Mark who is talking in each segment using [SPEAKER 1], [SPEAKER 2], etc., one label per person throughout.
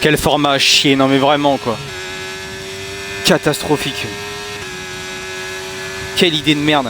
[SPEAKER 1] Quel format à chier, non mais vraiment quoi. Catastrophique. Quelle idée de merde.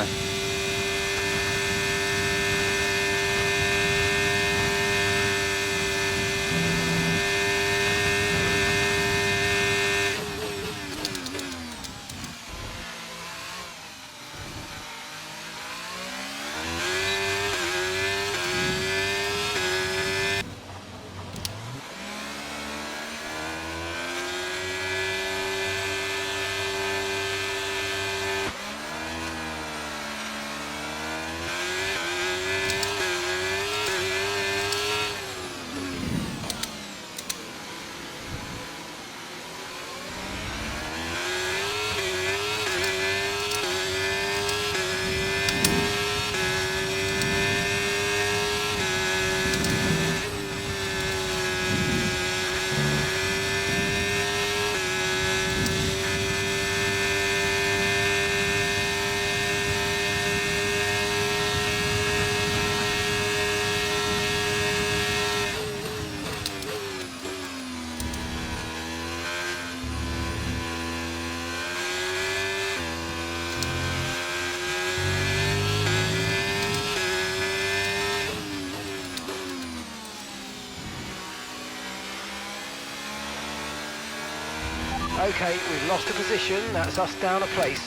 [SPEAKER 2] Okay, we've lost a position, that's us down a place.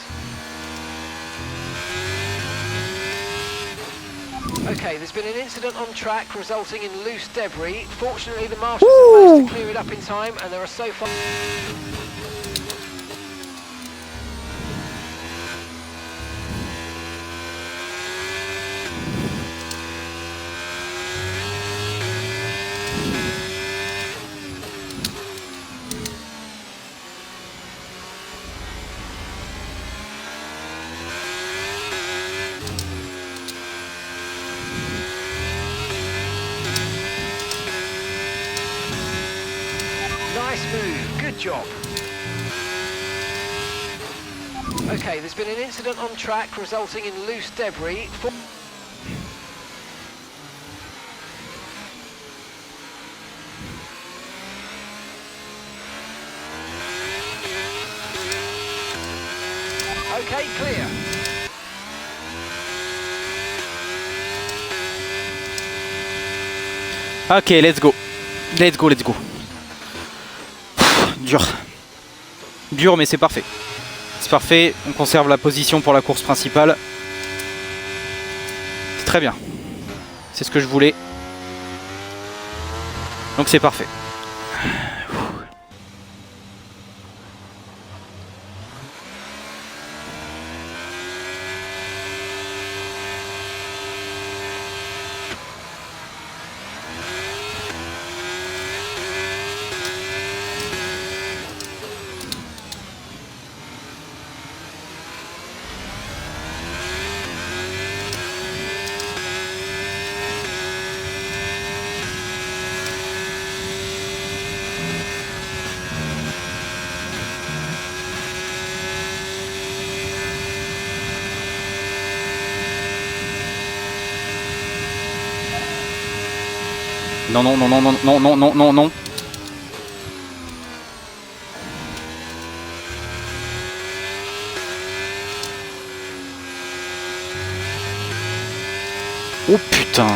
[SPEAKER 2] Okay, there's been an incident on track resulting in loose debris. Fortunately, the marshals have managed to clear it up in time, and there are so far... Nice move, good job. Okay, there's been an incident on track resulting in loose debris. Okay, clear.
[SPEAKER 1] Ok, let's go. Let's go, let's go. Dur. Dur, mais c'est parfait. C'est parfait, on conserve la position pour la course principale. C'est très bien. C'est ce que je voulais. Donc c'est parfait. Non, non, non, non, non, non, non, non, non, non. Oh putain.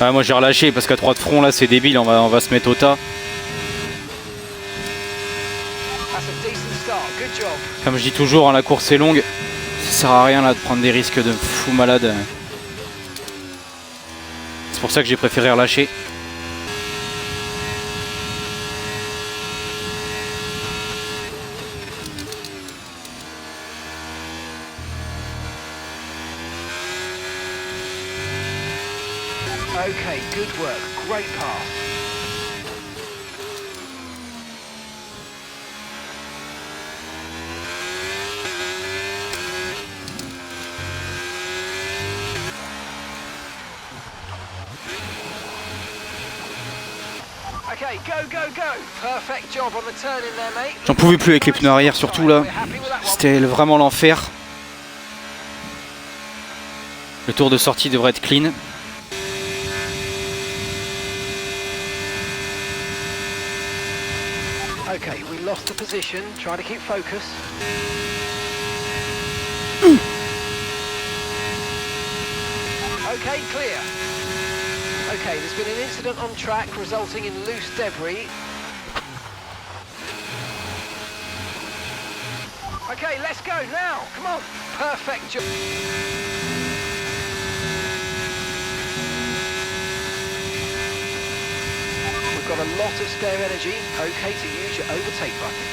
[SPEAKER 1] Ah, moi j'ai relâché parce qu'à 3 de front là c'est débile, on va se mettre au tas. Comme je dis toujours, hein, la course est longue, ça sert à rien là de prendre des risques de fou malade. C'est pour ça que j'ai préféré relâcher.
[SPEAKER 2] Okay, good work, great pass. Okay, Okay, go, go, go. Perfect job on the turn in there, mate.
[SPEAKER 1] J'en pouvais plus avec les pneus arrière, surtout là. C'était vraiment l'enfer. Le tour de sortie devrait être clean.
[SPEAKER 2] Okay, we lost the position. Try to keep focus. Okay, clear. Okay, there's been an incident on track resulting in loose debris. Okay, let's go now. Come on. Perfect job. We've got a lot of spare energy. Okay to use your overtake button.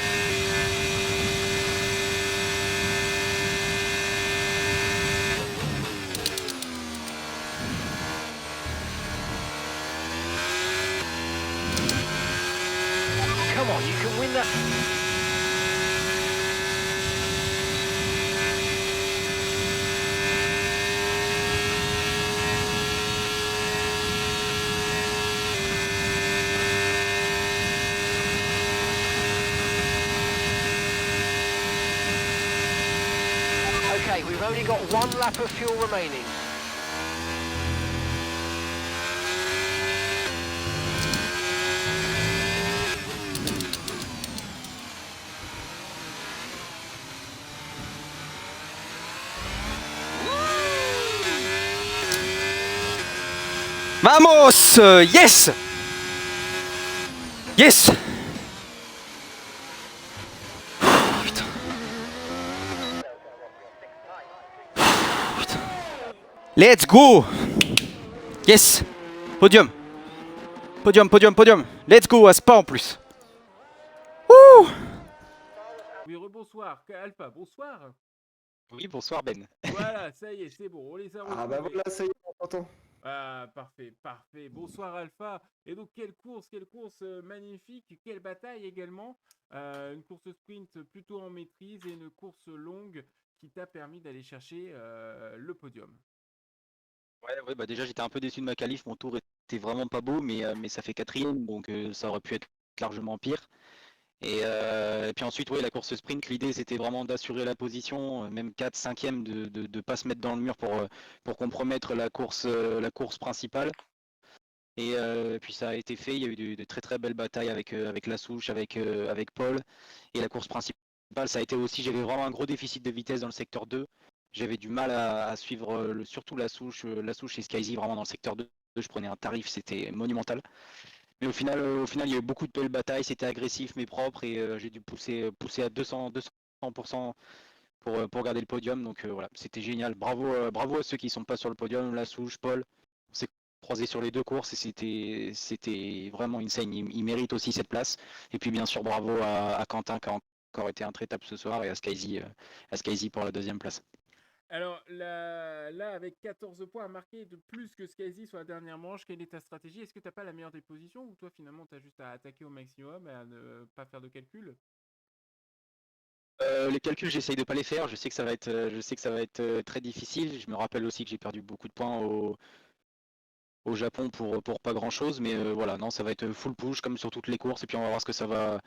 [SPEAKER 2] Come on, you can win that. Okay, we've only got one lap of fuel remaining.
[SPEAKER 1] Vamos! Yes! Yes! Putain. Putain. Let's go! Yes! Podium! Podium, podium, podium! Let's go à Spa en plus! Ouh!
[SPEAKER 3] Oui, rebonsoir. Alpha, bonsoir.
[SPEAKER 1] Oui, bonsoir Ben.
[SPEAKER 3] Voilà, ça y est, c'est bon, on les a retrouvés.
[SPEAKER 4] Ah bah voilà, ça y est, on t'entend.
[SPEAKER 3] Ah, parfait, parfait. Bonsoir Alpha. Et donc quelle course magnifique, quelle bataille également. Une course sprint plutôt en maîtrise et une course longue qui t'a permis d'aller chercher le podium.
[SPEAKER 1] Ouais, bah déjà j'étais un peu déçu de ma qualif, mon tour était vraiment pas beau, mais ça fait 4ème, donc ça aurait pu être largement pire. Et puis ensuite, ouais, la course sprint, l'idée c'était vraiment d'assurer la position, même 4, 5ème, de ne pas se mettre dans le mur pour compromettre la course principale. Et puis ça a été fait, il y a eu de très très belles batailles avec la souche, avec Paul. Et la course principale, ça a été aussi, j'avais vraiment un gros déficit de vitesse dans le secteur 2. J'avais du mal à suivre surtout la souche et Skyzy vraiment dans le secteur 2. Je prenais un tarif, c'était monumental. Mais au final, il y a eu beaucoup de belles batailles, c'était agressif mais propre et j'ai dû pousser à 200% pour garder le podium. Donc voilà, c'était génial. Bravo à ceux qui sont pas sur le podium, la souche, Paul. On s'est croisés sur les deux courses et c'était vraiment insane. Il mérite aussi cette place. Et puis bien sûr, bravo à Quentin qui a encore été intraitable ce soir et à Skyzy pour la 2ème place.
[SPEAKER 3] Alors là, avec 14 points à marquer de plus que Skyzy sur la dernière manche, quelle est ta stratégie? Est-ce que tu n'as pas la meilleure des positions ou toi finalement tu as juste à attaquer au maximum et à ne pas faire de calcul?
[SPEAKER 1] Les calculs, j'essaye de pas les faire. Je sais que ça va être très difficile. Je me rappelle aussi que j'ai perdu beaucoup de points au Japon pour pas grand chose, mais voilà, non, ça va être full push comme sur toutes les courses et puis on va voir ce que ça va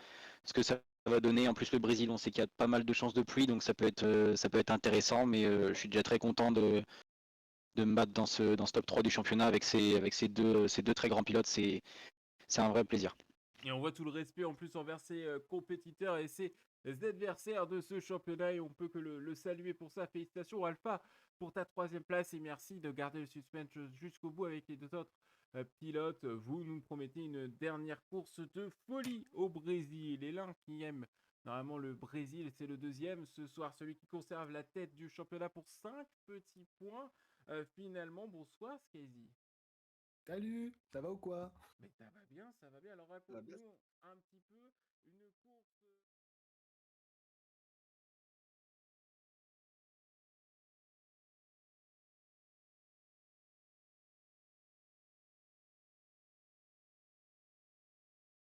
[SPEAKER 1] donner. En plus, le Brésil, on sait qu'il y a pas mal de chances de pluie, donc ça peut être intéressant, mais je suis déjà très content de me battre dans ce top 3 du championnat avec ces deux très grands pilotes. C'est un vrai plaisir.
[SPEAKER 3] Et on voit tout le respect en plus envers ses compétiteurs et ses adversaires de ce championnat et on peut que le saluer pour ça. Félicitations Alpha pour ta 3ème place et merci de garder le suspense jusqu'au bout avec les deux autres pilotes. Vous nous promettez une dernière course de folie au Brésil. Et l'un qui aime normalement le Brésil, c'est le 2e ce soir, celui qui conserve la tête du championnat pour 5 petits points. Finalement, bonsoir Skyzy.
[SPEAKER 4] Salut, ça va ou quoi?
[SPEAKER 3] Mais ça va bien, ça va bien. Alors raconte-nous un petit peu une course.